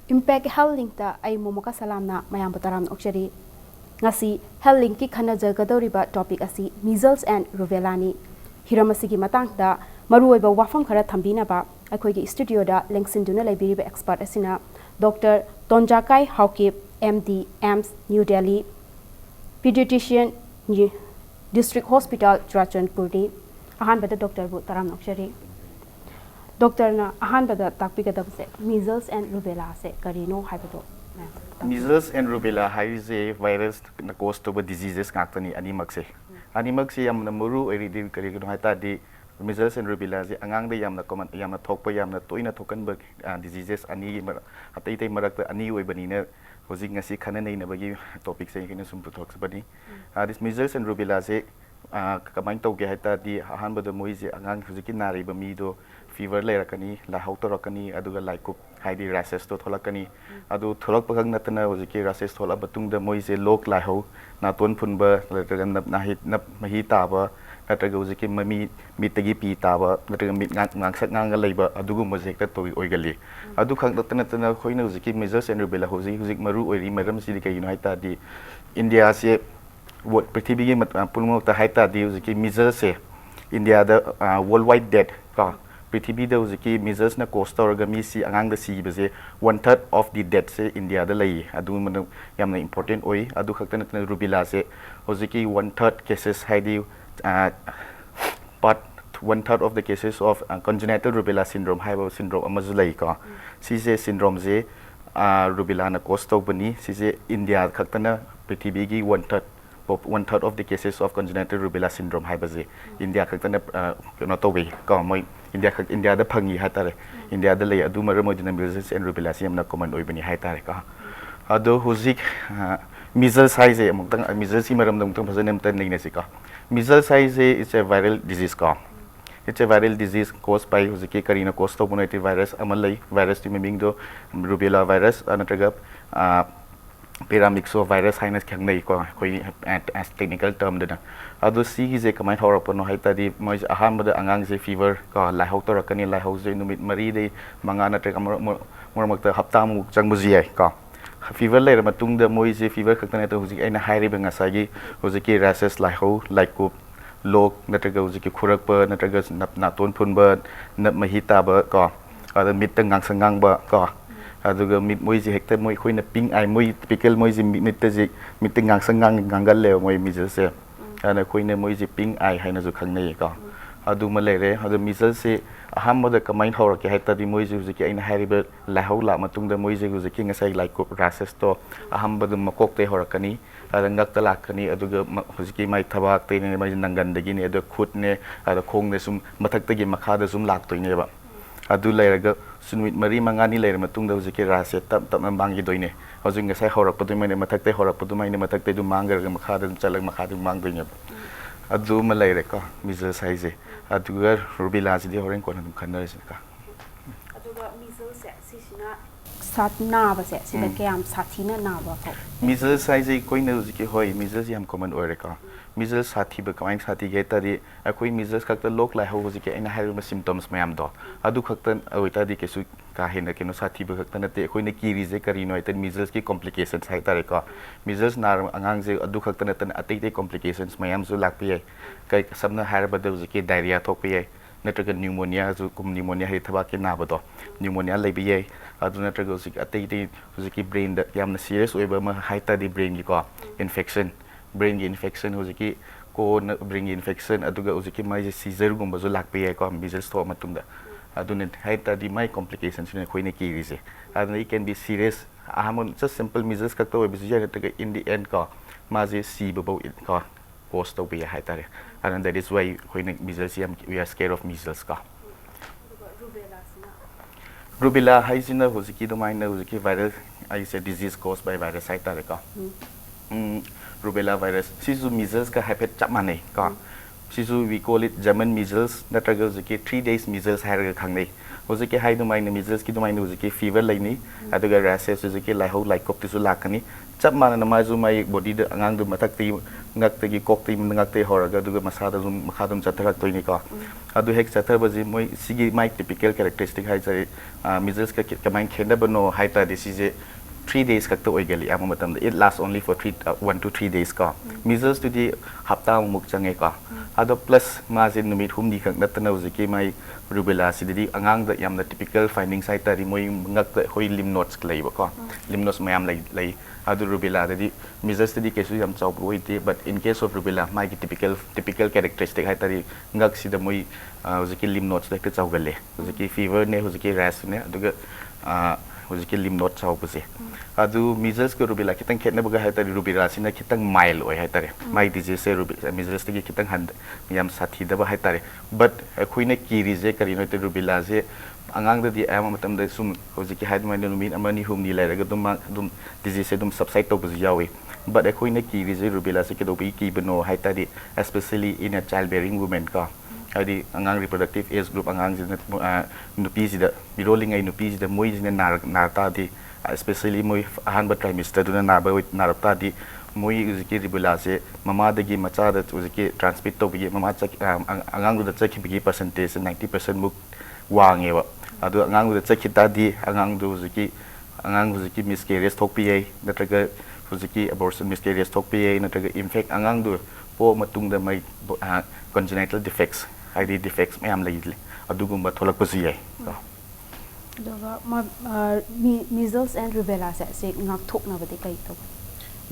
Impact Health Link ta ai Momoka Salam na mayam butaram okchari ngasi Health Link ki khana jagadoriba topic asi Measles and Rubella ni hiramasi gi matang da maruoiba wafam khara thambina ba akhoi gi studio da lengsin duna laibiriba expert asina Dr. Tongjakai Haokip MD AIIMS New Delhi Paediatrician District Hospital Churachandpur ni ahan bada Dr. bu taram okchari Doctor na ahan bada takpi ka se Measles and Rubella se karino haibado Measles and Rubella is a virus na cause to diseases ngakta ni animak se yamna muru eri kari no hata di Measles and Rubella se angang de yamna common yamna thokpa yamna toina thokan ba diseases ani atai tai marakta ani oi bani na hojik ngasi khana nei na bagi topic se kina sum puthok sabani this Measles and Rubella se kamain to ge hata di ahan bada moi je angang hojiki nari ba mi do fever lerakani la hautorakani aduga laikup haidi rashes to tholakani adu tholak pagang natana hojiki rashes thola batung da moi se lok lai ho na ton phunba na hit na mahi taba nataga hojiki mami mitagi pi taba nataga mit ngang sak ngang leiba adugu mojek ta to oigali adu khang natana khoina hojiki Measles and Rubella hojik maru oiri maram si kai haita di India se what prithvi gi pulmo ta haita di hojiki Measles se India da worldwide dead ka Prithvi da hojiki Measles na cause tawraga mi si angang da si base 1/3 of the deaths se India da lei adu man yamna important oi adu khakta natna Rubella se hojiki 1/3 cases haidi but 1/3 of the cases of congenital rubella syndrome haiba syndrome amaju lei ka si se syndrome je Rubella na cause tawbani si se India khakta na Prithvi gi 1/3 of the cases of congenital rubella syndrome haiba India khakta na no tawbe ka moi India da phangi hatare India da lei adu maram odina Measles and Rubella siamna common oibani haitare ka adu hojik Measles size amtang Measles si maram dong tang phajana amtan nei na sika Measles size is a viral disease ka it's a viral disease caused by hojiki karina cause to bonati virus amalai virus ti miming do Rubella virus anatraga Paramyxo virus haina khangnai ko koi as technical term dana adu si gi je kamai thora pono haita di moi aham bada angang je fever ka lai hau tor kani lai hau je numit mari de manga na trek mor ta hapta mu chang buji ai ka fever lai ma tung da moi je fever khakta na to huji aina hairi benga sa gi huji ki rashes lai hau lai ku lok na trek huji ki khurak pa na trek na ton phun ba na mahita ba ka ada mit tangang sangang ba ka aduga mit moi je hekta moi khoina ping ai moi typical moi je mit te je mit tangang sangang gangal le moi Measles se ana khoina moi je ping ai haina ju khangnai ka adu ma le re adu Measles se aham da kamai thor ke hekta di moi je ki aina hariba la haula matung da moi je ki ngasai like ko rashes to aham badu makok te horakani arangak talakani aduga hojiki mai thabak te ne mai nangan dagi ne adu khut ne adu khong ne sum mathak tagi makha da sum lak toine ba adu lairaga sunwit mari mangani lair matung da hojiki rashe tap mangi doine hojing ngasai horak padu mai ne mathak te horak padu mai ne mathak te du mangar ga makha da chalag makha du mang doine adu ma laire ka Measles size aduga Rubella si di horen ko na dum khanna re ka aduga Measles se sisina sat na ba se sida kyam sathina na ba ko Measles size koi na hojiki hoi Measles yam common ore ka Measles sathi ba kamai sathi ge ta di akoi Measles khakta lok lai ho hojiki ina haru symptoms mayam do adu khakta oita di kesu ka hena keno sathi ba khakta na te akoi ne ki rize kari no ita Measles ki complications hai ta re ka Measles nar angang je adu khakta na tan atai te complications mayam zu lak pi kai sabna har ba de hojiki diarrhea thok pi natraga pneumonia zu kum pneumonia hai thaba ke na ba do pneumonia lai bi adu natraga hojiki atai te hojiki brain da yamna serious oiba ma hai ta di brain gi ko infection brain infection hojiki ko brain infection aduga hojiki mai seizure gumba zo lakpe ko Measles tho matungda adune haita di mai complications ne khoine ki rise and it can be serious aham just simple Measles ka to be ja in the end ko ma je si babo ko cause to be haita re and that is why khoine Measles we are scared of Measles ka Rubella haisina hojiki do mai na hojiki viral I say disease caused by virus haita re ka Rubella virus sisu Measles ka hepet chap mane ka sisu we call it German measles natraga hojiki 3 days measles hairaga khangnei hojiki hai dumaina measles ki dumaina hojiki fever laini aduga rashes hojiki laihau laikop tisu lakani chap mana namaju mai body da angang du matak ti ngak tagi kok ti ngak te horaga aduga masada zum makhadum chatharak toini ka adu hek chathabaji moi sigi mai typical characteristic hai jare measles ka kamai khenda bano hai ta disease 3 days kakta oigali ama matam it lasts only for 1 to 3 days ka measles to the hapta muk change ka ado plus ma je numit humni khak natna hojiki mai rubella sididi angang da yamna typical findings hai ta ri moi ngak hoi lymph nodes leiba ka lymph nodes mayam lai adu rubella dadi measles dadi kesu yam chau boite but in case of rubella mai typical characteristic hai ta ri ngak sida moi hojiki lymph nodes da chau galle hojiki fever ne hojiki rash ne aduga hojiki lymph node chau buse adu measles ko rubella kitang khetna baga hai ta ri rubella sina kitang mild oi hai ta re mai disease se rubella measles tagi kitang hand yam sathi da ba hai ta re but khoine ki rize kari no te rubella se angang da di ama matam da sum hojiki hai mai no min amani humni lai raga dum disease dum subside to bu yawi but khoine ki rize rubella se ke do bi ki bano hai ta di especially in a childbearing women ka adi angang reproductive age group angang nupi sida biroling ai nupi sida moi jina narta di especially moi ahan ba trimester duna narta di moi uziki rubella se mama dagi macha da uziki transmit to bi mama angang da chaki bi percentage 90% muk wange ba adu angang da chaki ta di angang uziki miscarriage thokpi ai natraga uziki abortion miscarriage thokpi ai natraga infect angang du po matung da mai congenital defects ID defects mayam laidle adugumba tholakpasi yai aduga measles and rubella se ngak thokna bade kai to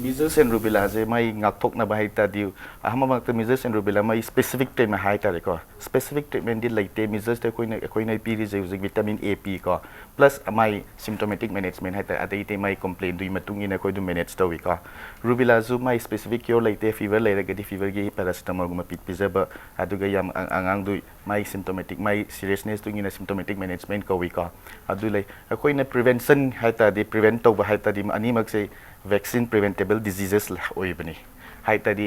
measles and rubella je mai ngak thokna ba hai ta di ahama ta measles and rubella mai specific treatment hai ta re ko specific treatment di laite measles te koina pi ri je vitamin A P ko plus mai symptomatic management hai ta adai te mai complaint dui matung ina koi du manage to wi ko rubella zu mai specific cure laite fever lai raga di fever gi paracetamol guma pit pizaba aduga yam angang du mai symptomatic mai seriousness tu ina symptomatic management ko wi ko adu lai koina prevention hai ta di prevent to ba hai ta di ani mak se vaccine preventable diseases oibani hai ta di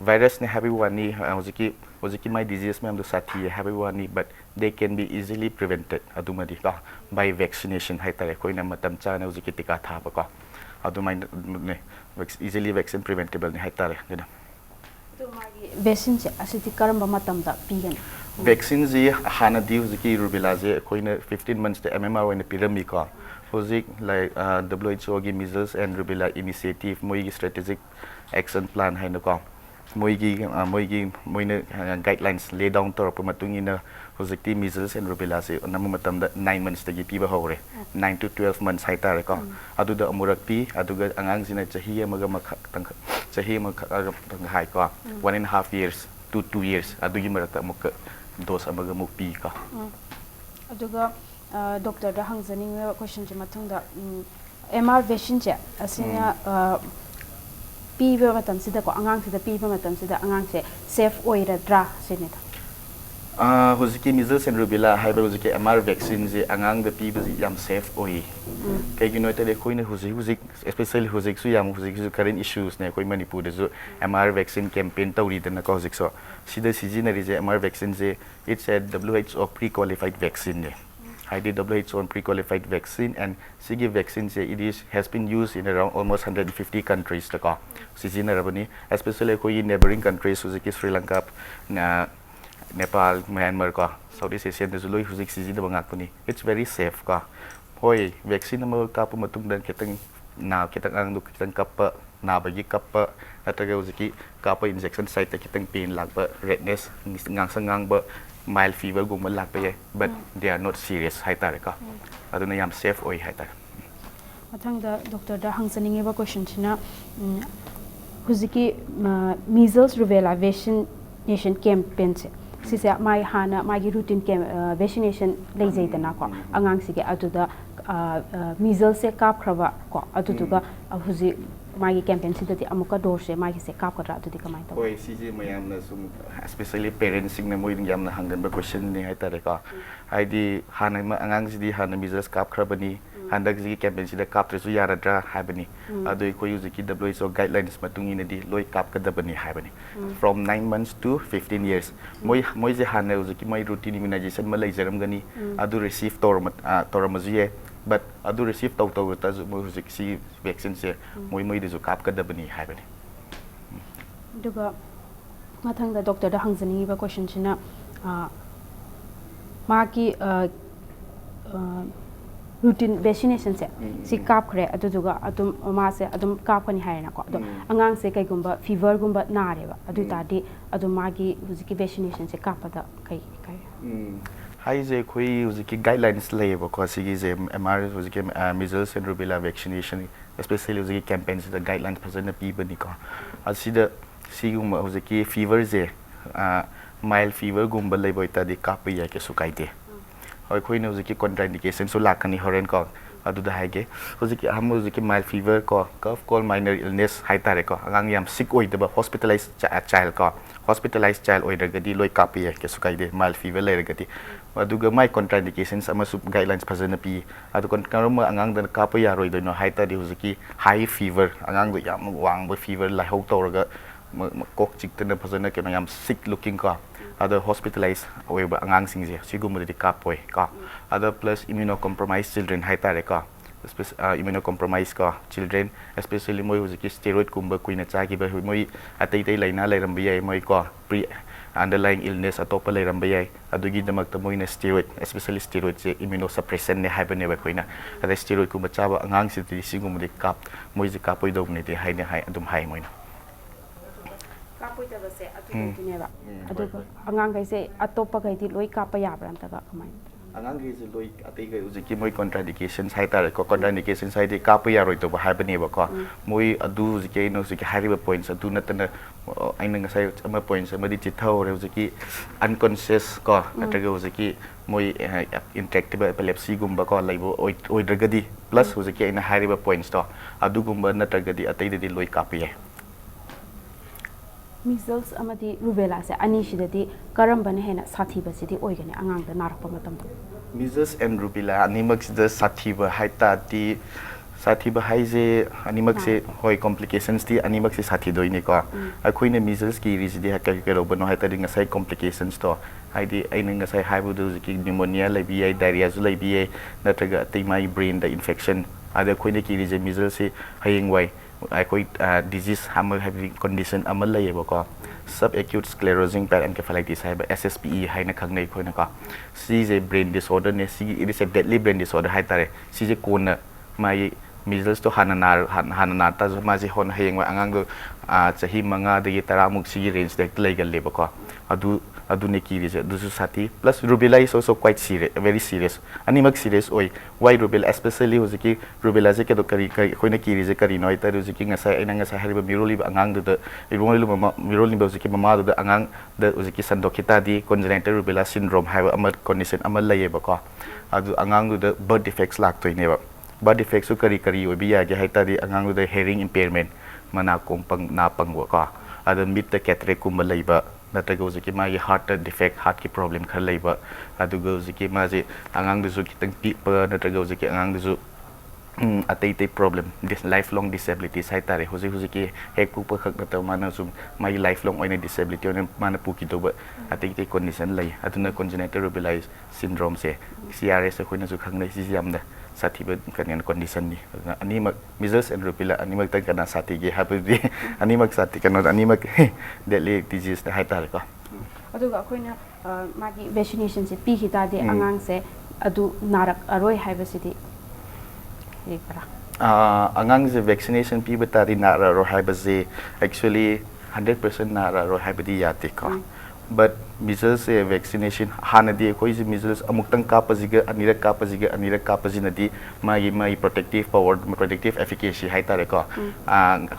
virus ne habi wani hojiki my disease me am do sathi habi wani but they can be easily prevented aduma di ka by vaccination hai ta koina matam cha na hojiki tika tha ba ka aduma ne easily vaccine preventable ne hai ta re dina to magi vaccine che asiti karamba matam da pigan vaccine ji hana di hojiki rubella je koina 15 months de MMR when pyramid ka hojik like WHO gi measles and rubella initiative moi strategic action plan hai na ko moine guidelines lay down to pa matungina hojikti measles and rubella se namu matam da 9 months tagi piba hore 9 to 12 months hai tare ko adu da amurak pi aduga angang sina chahi amaga makang chahi tang hai ko 1.5 years to 2 years adugi marakta muk dose amaga muk pi ka aduga doctor da hangzaning question je mathung da MR vaccine che asina piba matam sida ko angang sida piba matam sida angang se safe oira dra sine da hojiki measles and rubella haiba hojiki MR vaccine je angang da piba yam safe oi kai gi noite de koine hojik especially hojik su yam hojik su current issues ne koi Manipur de su MR vaccine campaign tawri da na ko hojik so sida seasonary je MR vaccine je it's a WHO pre-qualified vaccine ne WHO on pre-qualified vaccine and Sigi vaccine has been used in around almost 150 countries to go. Especially in neighboring countries like Sri Lanka, Nepal, Myanmar, Southeast Asian, it's very safe. Hoi vaccine mo kapu matung dan kitang ang kitang kappa na bagi kappa nataga uziki kappa injection site kitang pain lagba redness ngang sangang ba mild fever gumma lagba but they are not serious hai tare ka aduna yam safe oi hai tare mathang da doctor da hangsaning eba question china huziki measles rubella vaccination campaign se sisa mai hana magi routine vaccination leijai dana ko angang sige aduda measles se kap khraba ko aduduga huzi magi campaign sidati amuka dose se magi se kap kra adudi kamai ta oi sije mayam na sum especially parents sing na moi yam na hangan ba question ni hai tare ka ID hana angang sidi hana measles kap khrabani handak ji campaign sida kap tresu yaradra habani adu ko use ki WHO guidelines matung inadi loi kap ka dabani habani from 9 months to 15 years moi je hanna use ki mai routine immunization ma leijaram gani adu receive toramaji but adu receive tau ta mo use ki vaccine se moi de ju kap ka dabani habani duga mathang da doctor da hangjani ba question china maki routine vaccination se si kap khre aduga adum ma se adum kap kani haina ko ado angang se kai gumba fever gumba na re ba adu ta di adu magi huziki vaccination se kap da kai hai je khoi huziki guidelines lay ba ko si je MR huziki measles and rubella vaccination especially huziki campaigns the guidelines phasana pi bani ko asida siguma huziki fever je mild fever gumba lay boita di kap ya ke sukai de hoi khoi ne huziki contraindication so lakani horen ko adu da haige huziki ham huziki mild fever ko cough cold minor illness hai tare ko angang yam sick oi de hospitalized child ko hospitalized child oi da gadi loi kap ya ke sukai de mild fever lay gadi aduga mai contraindications ama sub guidelines phazana pi adu kon karom angang da kap ya roi do no hai ta di huziki high fever angang do yam wang ba fever lai ho toraga kok chik tena phazana ke yam sick looking ko other hospitalized oi ba angang sing je sigum de kap oi ka other plus immunocompromised children hai tare ka immunocompromised ka children especially moi huziki steroid kumba kuina cha gi ba moi atai tai laina lai ram bi moi ko pre underlying illness atopa lai ram bi adugi damak ta moi na steroid especially steroid je immunosuppressant ne hai ba ne ba koina ada steroid kumba cha ba angang si sigum de kap moi je kap oi do ne de hai ne hai adum hai moi na kapoi ta se atu ne ba adu angang kai se atopa kai ti loi kapa ya bram ta ga kamai angang gi je loi atai ga uziki moi contraindications hai tare ko contraindications hai de kapa ya roi to ba hai ba ne ba ko moi adu uziki no uziki hari ba points adu natana aina ngasai ama points ama di chithau re uziki unconscious ko ataga uziki moi intractable epilepsy gumba ko laibo oi dragadi plus uziki aina hari ba points to adu gumba natragadi atai de loi kapa ya measles amadi rubella se ani shidadi karambane hena sathi basidi oigane angang da narakpa matam measles and rubella animak the sathi ba haita ti sathi ba haije animak se hoi complications ti animak se sathi doine ko akoi ne measles ki risidi ha ka ro bano haita ring sai complications to haidi aina ngasai haibu du ki pneumonia lai bi diarrhea zu lai bi natraga ti mai brain da infection ada koi ne ki rije measles se hayeng wai akoi disease hammer having condition amal lai ba ko subacute sclerosing parencephalitis hai ba SSPE hai na khangnai khoi na ka si je brain disorder ne si it is a deadly brain disorder hai tare si je kona mai measles to hanana ta ma je hon hayeng wa angang do chahi manga de 10 muk si range de lai gal le ba ko adu ne ki je du sati plus rubella is also quite serious very serious animak serious oi why rubella especially hoziki rubella je ke do kari khoi na ki je kari noi ta hoziki ngasai aina ngasai hariba miroli angang de iroli miroli ba hoziki mama de angang de hoziki sandokita di congenital rubella syndrome hai ama condition ama lai ba ko adu angang de birth defects lak toi ne ba birth defects su kari oi bi ya ge hai ta di angang de hearing impairment mana kompang na pangwa ka adu mid the cataract kum lai ba natraga hoziki ma gi heart defect heart ki problem khar lai ba aduga hoziki ma je angang du su kitang pi pa natraga hoziki angang du su atai problem this lifelong disability sai tare hoziki hek pu pa khak ta mana sum mai lifelong oina disability on mana pu ki to ba atai condition lai aduna congenital rubella syndrome se CRS ko na su khang nei si yam da sathi ba kan condition ni animak measles and rubella animak ta kana sathi ge happy animak sathi kana animak deadly disease da hai tare ko aduga koina magi vaccination se pi hi ta de angang se adu narak aroi haibasidi angang je vaccination pi ba tari nara ro haibase actually 100% nara ro haibadi yate ko but measles vaccination hanadi koi je measles amuktang kapajiga anirak kapajina di mai protective power protective efficacy hai tare ko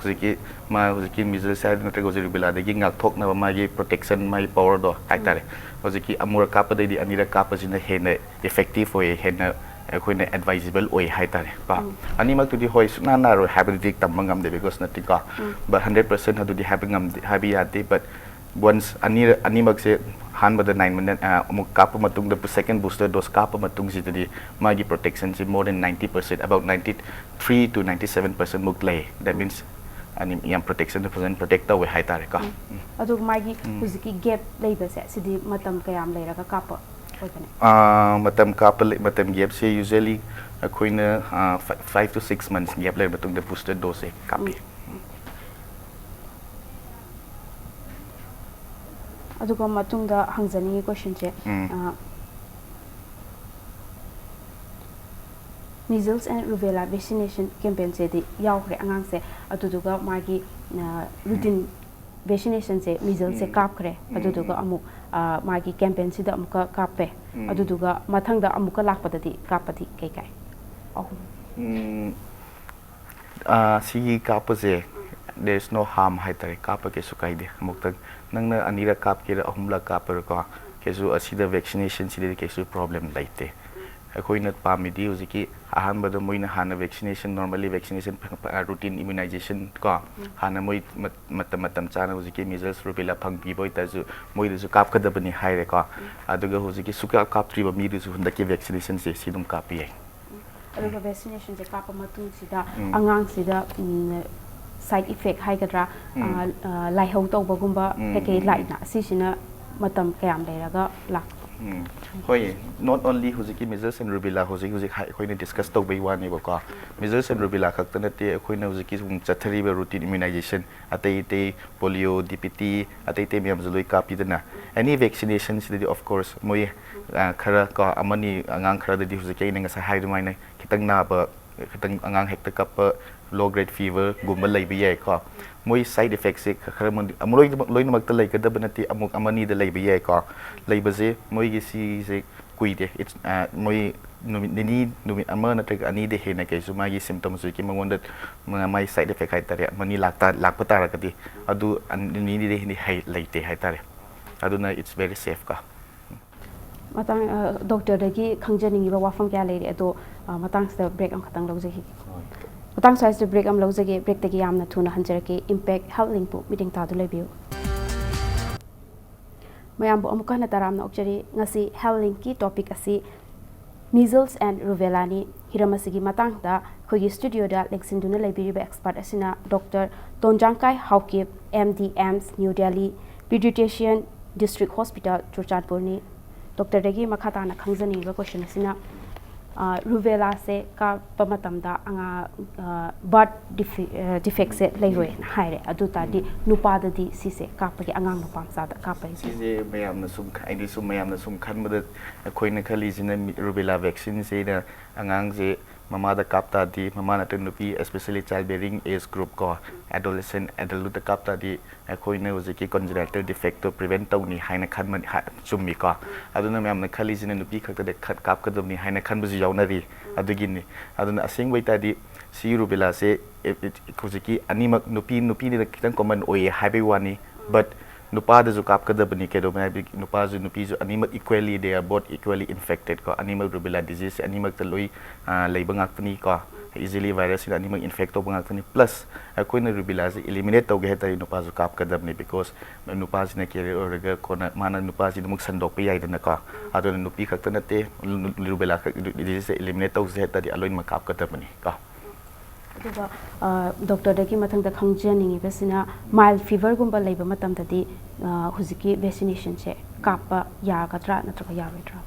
huziki measles side na tego rubella de ngak thok na magi protection mai power do hai tare huziki amura kapadai di anirak kapajina hena effective oi hena akoina advisable oi hai tare ba animak tu di hoi suna na ro habit dik tam ngam de because nothing ka but 100% hadu di having ngam habi ati but once animak se han bada 9 minute amuk kap matung the second booster dose kap matung si tadi magi protection si more than 90%, about 93 to 97% muk lay. That means anim yang protection the present protector we hai tare ka adu magi huziki gap leiba se sidi matam kayam leira ka kap oibane matam kap matam gap se usually akoina 5 to 6 months gap lay matung the booster dose se kapi aduga matungda hangzani question che Measles and Rubella vaccination campaign se di yaukre angang se aduga magi routine vaccination se measles se kapkre aduga amu magi campaign sida amuka kape aduga mathangda amuka lakpada di kapadi kai kai si kapase there is no harm hai tare kapa ke sukai de amukta nangna anira kap ke ahumla kapar ko kesu asida vaccination sida kesu problem laite akoina pamidi uziki ahan bada moina hana vaccination normally vaccination routine immunization ko hana moi matam chana uziki measles rubella phangpi boi tazu moi du kap ka dabani haire ko aduga uziki suka kap triba mi du hundaki vaccination se sidum kapi ai aduga vaccination je kap matung sida angang sida side effect haigadra lai hau tawbagumba keke laina sisina matam kayam leiraga lak hoi not only huziki measles and rubella huziki khoina discuss tawbai wani bako measles and rubella khaktana te khoina huziki chathari ba routine immunization atai polio dpt atai miyam zuloi kapi dana any vaccination sidadi of course moi khara ka amani angang khara dadi huziki inga sa hai rumaina kitang na ba kitang angang hekta kap low grade fever gumba lay biye ko moi side effects se khara mon amloi loina makta lay kada banati amuk amani da lay biye ko lay baze moi gi si se kuide it's moi numi ama na tag ani de hena ke suma gi symptoms ki mangonda mai side effect hai tare mani lakpa tara kati adu ani de ni hai laite hai tare aduna it's very safe ka matang doctor dagi khangjaningi ba wafam kya leire ado matang sta break am khatang lawje matang size break am lawje break tagi yamna thuna hanjarake impact health link pu meeting ta du lebiu mayam bu amuka na taram na okjari ngasi health link ki topic asi measles and rubella ni hiramasigi matang da khogi studio da leksin duna lebiri ba expert asina dr Tongjakai Haokip MD AIIMS New Delhi Paediatrician District Hospital Churachandpur ni Dr. Degi makata na khangzani ba question asina rubella se ka pamatamda anga birth defect se leiroi haire adu ta di nupa da di si se ka pa gi angang nupa sa da ka pa si je mayam na sum khai di sum mayam na sum khan mada khoina khali jina rubella vaccine se na angang je mama da kapta di mama na nupi especially childbearing age group ko adolescent adult da kapta di khoina uziki congenital defect to prevent tau ni haina khan man chummi ko aduna mayam na khali jina nupi khakta de khat kap ka dum ni haina khan bu yaunari adugin ni aduna asing wai ta di si rubella se uziki animak nupi ni da kitang common oi haibai wani but nupa da zu kap ka da bani ke do mai nupa zu nupi zu animal equally they are both equally infected ko animal rubella disease animal ta loi leiba ngak tani ko easily virus in animal infect to ngak tani plus koina rubella se eliminate to ge ta nupa zu kap ka da bani because nupa ji na ke orga ko na mana nupa ji muk sandok pe yai da na ko ado nupi khak ta na te rubella disease eliminate to ge ta di aloin ma kap ka da bani ko aduga doctor dagi mathang da khangjaningi besina mild fever gumba leiba matam dadi huziki vaccination se kapa ya gadra natraka ya redra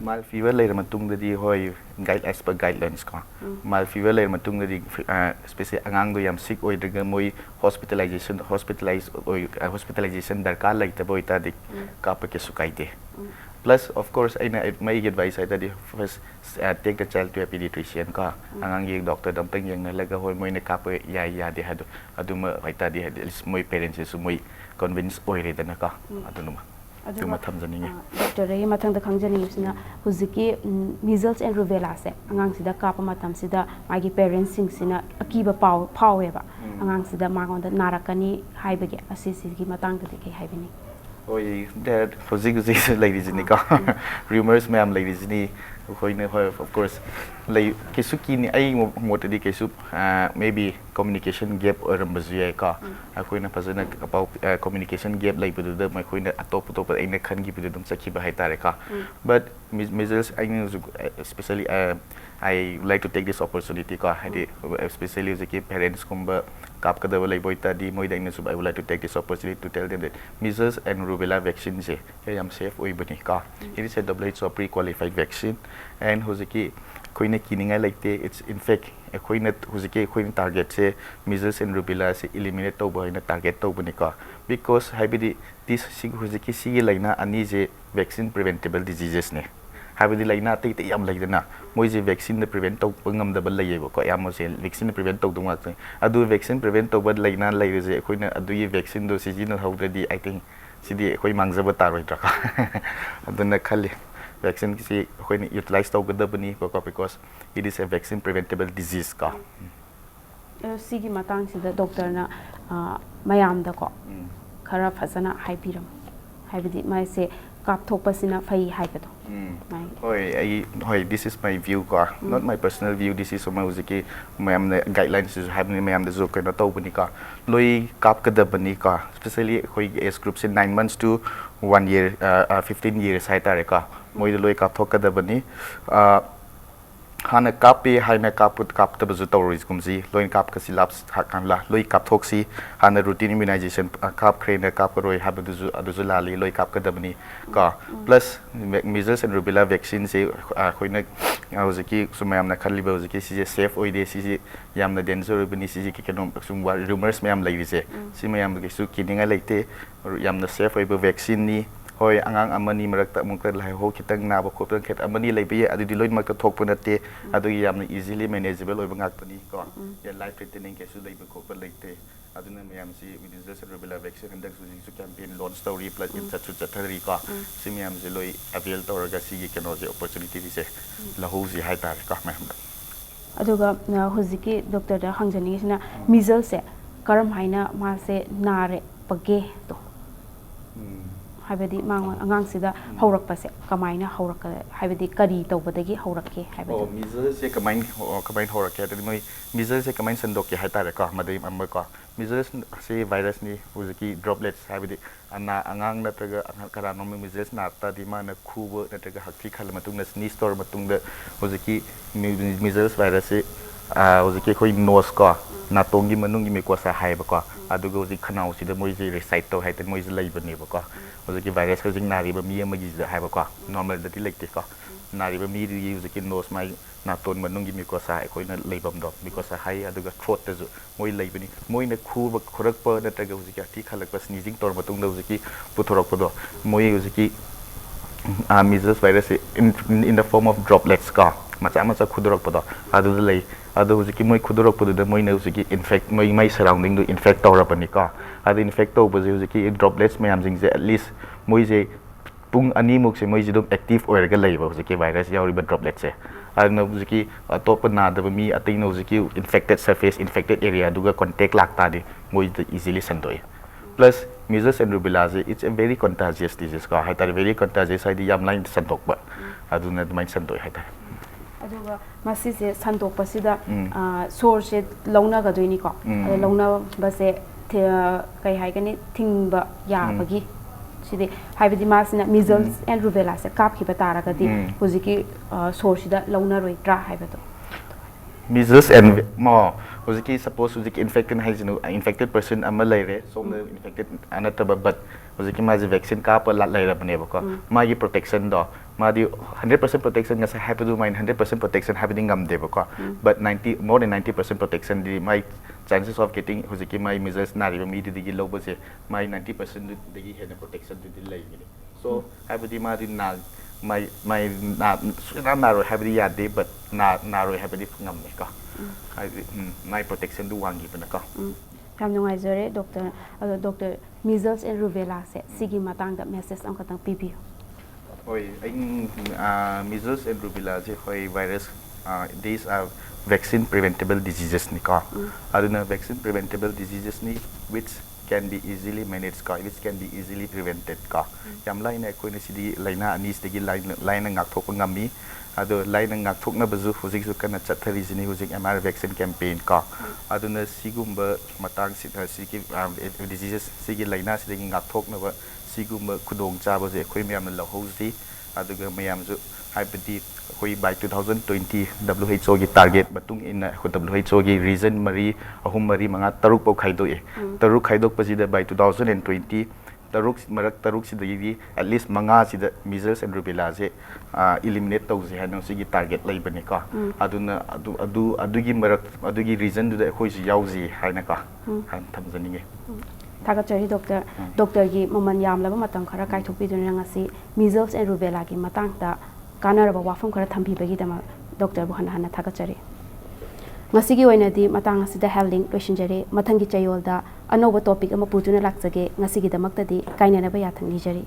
mild fever leira matung dadi hoi guide as per guidelines ko mild fever leira matung dadi especially angang do yam sick oi daga moi hospitalization darkar laita boi ta dik kapa ke sukai de plus of course my advice that first take the child to a pediatrician ka angang yeng doctor dam tang yeng na laga hoi moi ne kap ya de hadu aduma waita de moi parents su moi convince oi re dana ka adunuma aduma thamjani doctor re mathang da khangjani sina huziki measles and rubella se angang sida kap matam sida magi parents sing sina akiba pawe ba angang sida magon da narakani haibage asisi gi matang da ke haibini oi that hozig ladies ni ka rumors ma'am ladies ni of course like kesu kini ai motadi kesu maybe communication gap or rambazu ka akoina fazana about communication gap like budu da mai koina atop top aina khan gi budu dum sakhi ba haitare ka but measles especially I would like to take this opportunity ka especially as parents kumba kap kada wala boita di moi daina sub I would like to take this opportunity to tell them that measles and rubella vaccine je am safe oi bani ka it is a WHO pre-qualified vaccine and hoziki koina kininga like it's in fact koina hoziki koina target se measles and rubella se eliminate to boina target to bani ka because habidi this hoziki si laina ani je vaccine preventable diseases ne habidi laina te yam laidana moi je vaccine prevent to ngam da bal yebo ko yam se vaccine prevent to dunga adu vaccine prevent to bad laina lai je koina adu ye vaccine do season hawdadi I think sidi koi mangjaba taroi tra ka aduna khali vaccine kisi koi utilize to gadabani because it is a vaccine preventable disease ka sigi matang sida doctor na mayam da ko khara phasana haibiram haibidi mai se kap thokpasina fai haibado Hoi, this is my view ka not my personal view this is my huziki mayam na guidelines is having mayam da zo kana to bani ka loi kap kada bani ka especially hoi age groups in 9 months to 1 year 15 years hai tare ka moi loi kap thok kada bani hana kapi haina kaput kap ta bazu tawris kumzi loin kap ka silaps hakan la loi kap thoksi hana routine immunization kap krena kap roi habuzu aduzu lali loi kap ka dabani ka plus measles and rubella vaccine se khoina hoziki sumayam na khali ba hoziki si safe oide si yamna danger bani si ki kenom sum rumors mayam lai rise si mayam ge su kininga laite yamna safe oiba vaccine ni hoi angang amani marakta mungka lai ho kitang na ba khopang khet amani lai be adu diloi makta thokpa nate adu yamna easily manageable oiba ngak pani ko ya life threatening ke su lai ba khoppa laite aduna mayam si measles and rubella vaccine and su campaign launch story plus in chat chathari ko si mayam je loi avail tawraga si gi keno je opportunity se lahu ji hai tar ka mayam aduga hoziki doctor da hangjani sina measles se karam haina ma se nare page to habedi mang angang sida haurak pase kamaina haurak habedi kari tawbadagi haurakke habedi measles se kamain haurak ya moi measles se kamain sandok ke haitare ka madai amma ka measles se virus ni huziki droplets habedi ana angang natraga kara no measles na ta di mana khubo natraga hakthi khal matung na sneeze tor matung da huziki measles virus se huziki khoi nose ka natongi manungi me ko sa haiba ka adugo huziki khanau sida moi je recite to haiten moi je laibani ba ka huziki virus huziki nari ba mi amagi haiba ka normal dati lekte ka nari ba mi ri huziki nose mai naton manungi me ko sa khoi na laibam do because hai aduga throat ta ju moi laibani moi na khu ba khorak pa na taga huziki athi khalak pa sneezing tor matung da huziki puthorok pa do moi huziki measles virus in the form of droplets ka macha khudorok pa do adu lai adu huziki moi khudorok pa do moi na huziki infect moi mai surrounding do infect tor pani ka adu infect to ba huziki droplets mayam jing je at least moi je pung ani muk se moi je dum active oir ga lai ba huziki virus yauri ba droplets se adu huziki top na da mi ating no huziki infected surface infected area duga contact lakta de moi easily sandoi plus measles and rubella it's a very contagious disease ka haitari very contagious hai di yam line sandok ba aduna mai sandoi haitari aduga masi se sandok pasida source se launa ga doini ko launa ba se kai hai kani thingba ya bagi sidi haibidi masina measles and rubella se kap ki batara ga di huziki source da launa roi tra haibado measles and more huziki suppose huziki infected person ama laire so infected another but huziki ma vaccine ka pa lat laira bane ba ko ma gi protection do ma di 100% protection nga sa happy do mind 100% protection happening ngam de ba ko but more than 90% protection di my chances of getting huziki my measles na ri mi di gi low ba se my 90% de gi head protection di lai ni so happy ma di na my na ro happy ya de but na ro happy ngam ne ka my protection do wangi ba na ka yam nungai jore doctor measles and rubella se sigi matang da message am katang pipi oi measles and rubella je hoi virus these are vaccine preventable diseases ni ka aduna vaccine preventable diseases ni which can be easily managed ka which can be easily prevented ka yam laina koi na sidi laina ani stegi laina ngak thok ngami ado laina ngak thok na bazu hujik su kana chathari jini hujik MR vaccine campaign ka aduna sigumba matang sigi diseases sigi laina sidi ngak thok na ba sigumba khudong cha ba je khoi myam na lohousi aduga mayam ju haibadi khoi by 2020 WHO gi target batung in WHO gi region mari ahum mari manga taruk pau khaidoi taruk khaidok pasida by 2020 taruk marak taruk sidagi at least manga sida measles and rubella je eliminate tawse hanong sigi target laibani ka aduna adugi marak adugi region du da khoi si yauji haina ka han thamjaninge Thagachari doctor gi maman yam laba matang khara kai thokpi dun ngasi measles and rubella gi matang ta kanaraba wafam khara thambi bagi dama doctor bu hana thagachari ngasi gi oina di matang asida healthing loisinjare mathangi chayol da anoba topic ama putuna lakjage ngasi gi damak ta di kainana ba yathang ni jari